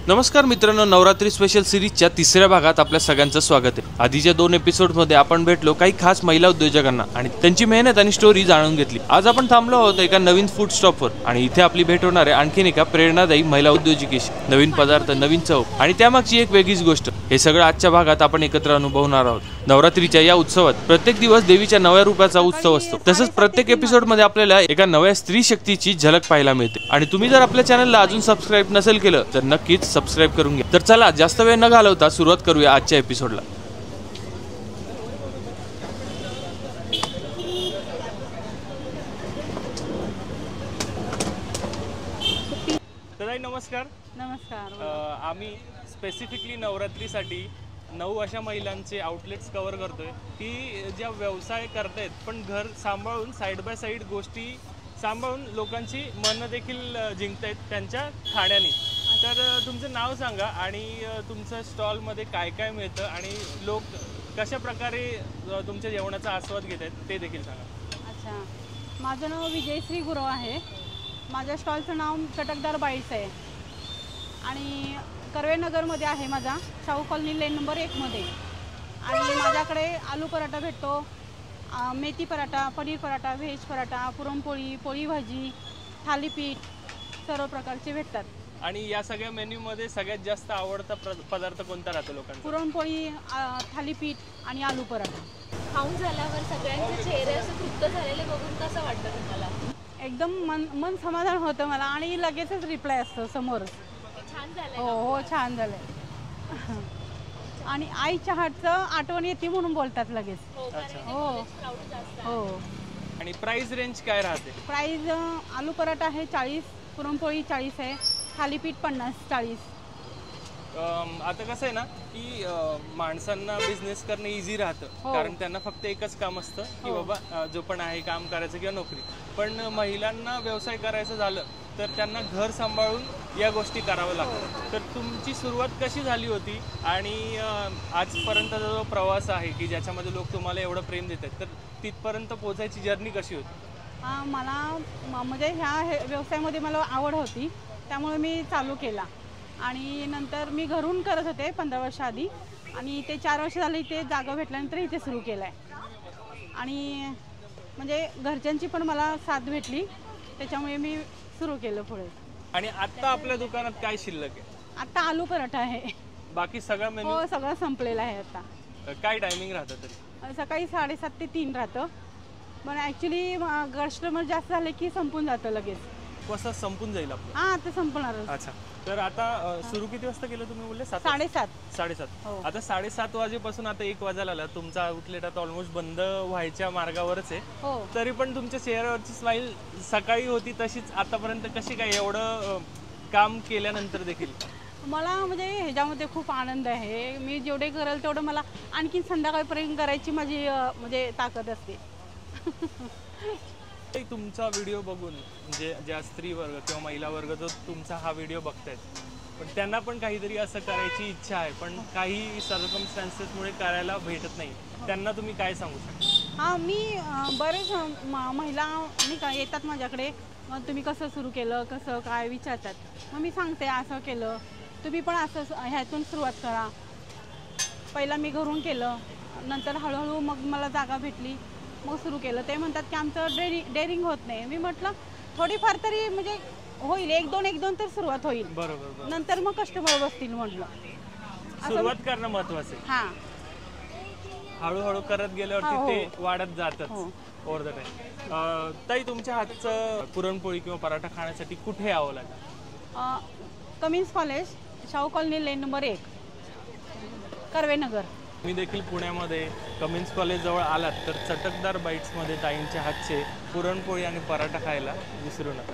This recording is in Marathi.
नमस्कार मित्रांनो, नवरात्री स्पेशल सिरीजच्या तिसऱ्या भागात आपल्या सगळ्यांचं स्वागत आहे। आधीच्या 2 एपिसोडमध्ये आपण भेटलो काही खास महिला उद्योजकांना आणि त्यांची मेहनत आणि स्टोरी जाणून घेतली। आज आपण थांबलो आहोत एका नवीन फूड स्टॉपवर आणि इथे आपली भेट होणार आहे आणखीन एका प्रेरणादायी महिला उद्योजकीशी। नवीन पदार्थ, नवीन चव आणि त्यामागची एक वेगळीच गोष्ट, हे सगळं आजच्या भागात आपण एकत्र अनुभवणार आहोत। नवरात्रीच्या या उत्सवात प्रत्येक दिवस देवीच्या नव्या रूपाचा उत्सव असतो। तसंच प्रत्येक एपिसोडमध्ये आपल्याला एका नव्या स्त्री शक्तीची झलक पाहायला मिळते। आणि तुम्ही जर आपल्या चॅनलला अजून सबस्क्राइब नसेल केलं तर नक्कीच सबस्क्राइब करून घ्या। तर चला जास्त वेळ न घालवता सुरुवात करूया आजच्या एपिसोडला। नमस्कार। नमस्कार। आम्ही स्पेसिफिकली नवरात्रीसाठी 9 अशा महिलांचे आउटलेट्स कव्हर करतोय की ज्या व्यवसाय करतायत पण घर सांभाळून साइड बाय साइड गोष्टी सांभाळून लोकांची मन देखील जिंकतायत त्यांच्या खाण्याने। तर तुमचं नाव सांगा आणि तुमच्या स्टॉलमध्ये काय काय मिळतं आणि लोक कशा प्रकारे तुमच्या जेवणाचा आस्वाद घेत आहेत ते देखील सांगा। अच्छा, माझं नाव विजयश्री गुरव आहे। माझ्या स्टॉलचं नाव चटकदार बाईट्स आहे आणि कर्वेनगरमध्ये आहे माझा, शाहू कॉलनी लेन नंबर 1 मध्ये। आणि माझ्याकडे आलू पराठा भेटतो, मेथी पराठा, पनीर पराठा, व्हेज पराठा, पुरणपोळी, पोळी भाजी, थालीपीठ सर्व प्रकारचे भेटतात। आणि या सगळ्या मेन्यूमध्ये सगळ्यात जास्त आवडता पदार्थ कोणता राहतो लोकांचा? पुरणपोळी, थालीपीठ आणि आलू पराठा। खाऊन झाल्यावर सगळ्यांचे चेहरे असे तृप्त झालेले बघून कसं वाटतं तुम्हाला? एकदम मन समाधान होतं मला आणि लगेचच रिप्लाय असतो समोरच, छान झालंय। हो छान झालंय। आणि आईच्या हातचं आठवण येते म्हणून बोलतात लगेच। हो। आणि प्राइस रेंज काय राहते? प्राइस आलू पराठा आहे 40, पुरणपोळी 40 आहे, थालीपीठ 50-40। आता कसं आहे ना की माणसांना बिझनेस करणं इझी राहतं, कारण त्यांना फक्त एकच काम असतं की बाबा जो पण आहे काम करायचं किंवा नोकरी। पण महिलांना व्यवसाय करायचं झालं तर त्यांना घर सांभाळून या गोष्टी कराव्या लागतात। तर तुमची सुरुवात कशी झाली होती आणि आजपर्यंतचा जो प्रवास आहे की ज्याच्यामध्ये लोक तुम्हाला एवढं प्रेम देतात, तर तिथपर्यंत पोहोचायची जर्नी कशी होती? मला म्हणजे ह्या व्यवसायामध्ये मला आवड होती, त्यामुळे मी चालू केला। आणि नंतर मी घरून करत होते 15 वर्ष आधी आणि ते 4 वर्ष झाले इथे जागा भेटल्यानंतर इथे सुरू केलं आहे। आणि म्हणजे घरच्यांची पण मला साथ भेटली, त्याच्यामुळे मी सुरू केलं पुढे। आणि आता आपल्या दुकानात काय शिल्लक आहे? आता आलू पराठा आहे, बाकी सगळं मेनू? हो सगळं संपलेलं आहे आता। काय टायमिंग राहतं तरी? सकाळी 7:30 ते 3 राहतं, पण ॲक्च्युली कस्टमर जास्त झाले की संपून जातं लगेच। कसं संपून जाईल आपलं? हां, ते संपणार। अच्छा, तर आता सुरू किती वाजता केलं तुम्ही बोलले? 7:30. आता 7:30 वाजेपासून आता 1 वाजायला आला, तुमचा आउटलेट आता ऑलमोस्ट बंद व्हायच्या मार्गावरच आहे। तरी पण तुमच्या चेहऱ्यावरची स्माईल सकाळी होती तशीच आतापर्यंत कशी काय, एवढं काम केल्यानंतर देखील? मला म्हणजे ह्याच्यामध्ये खूप आनंद आहे। मी जेवढे करेल तेवढं मला आणखी संध्याकाळपर्यंत करायची माझी म्हणजे ताकद असते। तुमचा व्हिडिओ बघून म्हणजे ज्या स्त्री वर्ग किंवा महिला वर्ग जो तुमचा हा व्हिडिओ बघतायत, पण त्यांना पण काहीतरी असं करायची इच्छा आहे पण काही सर्कमस्टॅन्सेसमुळे करायला भेटत नाही, त्यांना तुम्ही काय सांगू शकता? हां, मी बरेच महिला नाही का येतात माझ्याकडे, मग तुम्ही कसं सुरू केलं, कसं काय विचारतात। मग मी सांगते असं केलं, तुम्ही पण असं ह्यातून सुरुवात करा। पहिला मी घरून केलं, नंतर हळूहळू मग मला जागा भेटली, मग सुरू केलं। ते म्हणतात की आमचं डेअरिंग होत नाही। मी म्हटलं थोडीफार तरी म्हणजे होईल, 1-2 तर सुरुवात होईल, बरोबर, नंतर मग कस्टमर बसतील म्हटलं। सुरुवात करणं महत्वाचं आहे। हां, हळूहळू करत गेल्यावरती ते वाढत जातच ओव्हर द टाइम। ताई, तुमच्या हातचं पुरणपोळी किंवा पराठा खाण्यासाठी कुठे यावं लागेल? Cummins college, Shahu colony lane number 1, Karvenagar. मी देखील पुण्यामध्ये कमिन्स कॉलेज जवळ आलात तर चटकदार बाईट्समध्ये ताईंच्या हातचे पुरणपोळी आणि पराठा खायला विसरू नका।